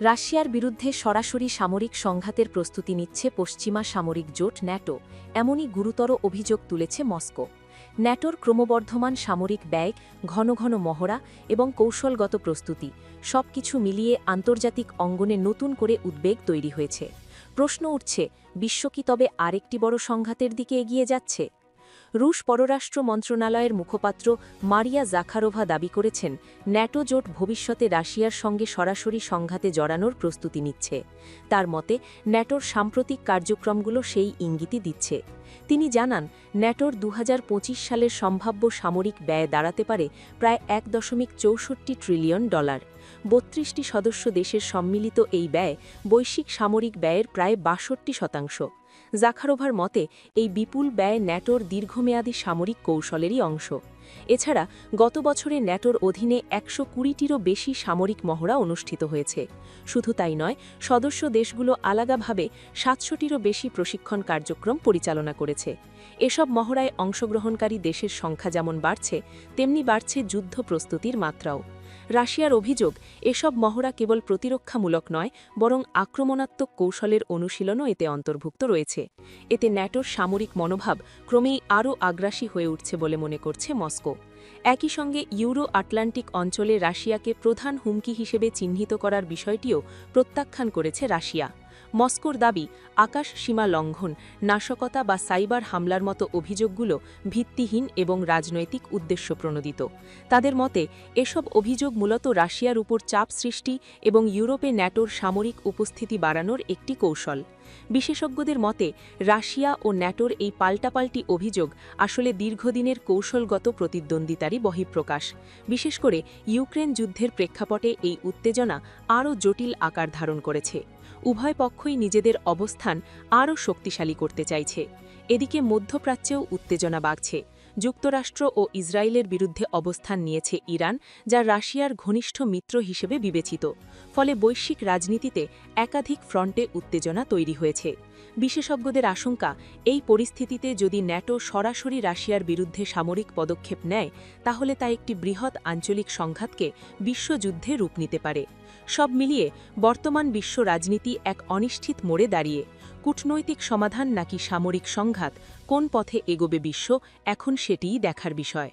রাশিয়ার বিরুদ্ধে সরাসরি সামরিক সংঘাতের প্রস্তুতি নিচ্ছে পশ্চিমা সামরিক জোট ন্যাটো, এমনই গুরুতর অভিযোগ তুলেছে মস্কো। ন্যাটোর ক্রমবর্ধমান সামরিক ব্যয়, ঘন ঘন মহড়া এবং কৌশলগত প্রস্তুতি সবকিছু মিলিয়ে আন্তর্জাতিক অঙ্গনে নতুন করে উদ্বেগ তৈরি হয়েছে। প্রশ্ন উঠছে, বিশ্ব কি তবে আরেকটি বড় সংঘাতের দিকে এগিয়ে যাচ্ছে? রুশ পররাষ্ট্র মন্ত্রণালয়ের মুখপাত্র মারিয়া জাখারোভা দাবি করেছেন, ন্যাটো জোট ভবিষ্যতে রাশিয়ার সঙ্গে সরাসরি সংঘাতে জড়ানোর প্রস্তুতি নিচ্ছে। তার মতে, ন্যাটোর সাম্প্রতিক কার্যক্রমগুলো সেই ইঙ্গিতই দিচ্ছে। তিনি জানান, ন্যাটোর ২০২৫ সালের সম্ভাব্য সামরিক ব্যয় দাঁড়াতে পারে প্রায় $১.৬৪ ট্রিলিয়ন। ৩২টি সদস্য দেশের সম্মিলিত এই ব্যয় বৈশ্বিক সামরিক ব্যয়ের প্রায় ৬২%। জাখারোভার মতে, এই বিপুল ব্যয় ন্যাটোর দীর্ঘমেয়াদী সামরিক কৌশলেরই অংশ। এছাড়া গত বছরে ন্যাটোর অধীনে ১২০টিরও বেশি সামরিক মহড়া অনুষ্ঠিত হয়েছে। শুধু তাই নয়, সদস্য দেশগুলো আলাদাভাবে ৭০০টিরও বেশি প্রশিক্ষণ কার্যক্রম পরিচালনা করেছে। এসব মহড়ায় অংশগ্রহণকারী দেশের সংখ্যা যেমন বাড়ছে, তেমনি বাড়ছে যুদ্ধ প্রস্তুতির মাত্রাও। রাশিয়ার অভিযোগ, এসব মহড়া কেবল প্রতিরক্ষামূলক নয়, বরং আক্রমণাত্মক কৌশলের অনুশীলনও এতে অন্তর্ভুক্ত রয়েছে। এতে ন্যাটোর সামরিক মনোভাব ক্রমেই আরও আগ্রাসী হয়ে উঠছে বলে মনে করছে মস্কো। একই সঙ্গে ইউরো আটলান্টিক অঞ্চলে রাশিয়াকে প্রধান হুমকি হিসেবে চিহ্নিত করার বিষয়টিও প্রত্যাখ্যান করেছে রাশিয়া। মস্কোর দাবি, আকাশ সীমা লঙ্ঘন, নাশকতা বা সাইবার হামলার মতো অভিযোগগুলো ভিত্তিহীন এবং রাজনৈতিক উদ্দেশ্যপ্রণোদিত। তাদের মতে, এসব অভিযোগ মূলত রাশিয়ার উপর চাপ সৃষ্টি এবং ইউরোপে ন্যাটোর সামরিক উপস্থিতি বাড়ানোর একটি কৌশল। বিশেষজ্ঞদের মতে, রাশিয়া ও ন্যাটোর এই পাল্টাপাল্টি অভিযোগ আসলে দীর্ঘদিনের কৌশলগত প্রতিদ্বন্দ্বিতারই বহিঃপ্রকাশ। বিশেষ করে ইউক্রেন যুদ্ধের প্রেক্ষাপটে এই উত্তেজনা আরও জটিল আকার ধারণ করেছে। উভয় পক্ষই নিজেদের অবস্থান আরও শক্তিশালী করতে চাইছে। এদিকে মধ্যপ্রাচ্যেও উত্তেজনা বাড়ছে। যুক্তরাষ্ট্র ও ইসরায়েলের বিরুদ্ধে অবস্থান নিয়েছে ইরান, যা রাশিয়ার ঘনিষ্ঠ মিত্র হিসেবে বিবেচিত। ফলে বৈশ্বিক রাজনীতিতে একাধিক ফ্রন্টে উত্তেজনা তৈরি হয়েছে। বিশেষজ্ঞদের আশঙ্কা, এই পরিস্থিতিতে যদি ন্যাটো সরাসরি রাশিয়ার বিরুদ্ধে সামরিক পদক্ষেপ নেয়, তাহলে তা একটি বৃহৎ আঞ্চলিক সংঘাতকে বিশ্বযুদ্ধে রূপ নিতে পারে। সব মিলিয়ে বর্তমান বিশ্ব রাজনীতি এক অনিশ্চিত মোড়ে দাঁড়িয়ে। কূটনৈতিক সমাধান নাকি সামরিক সংঘাত, কোন পথে এগোবে বিশ্ব, এখন সেটিই দেখার বিষয়।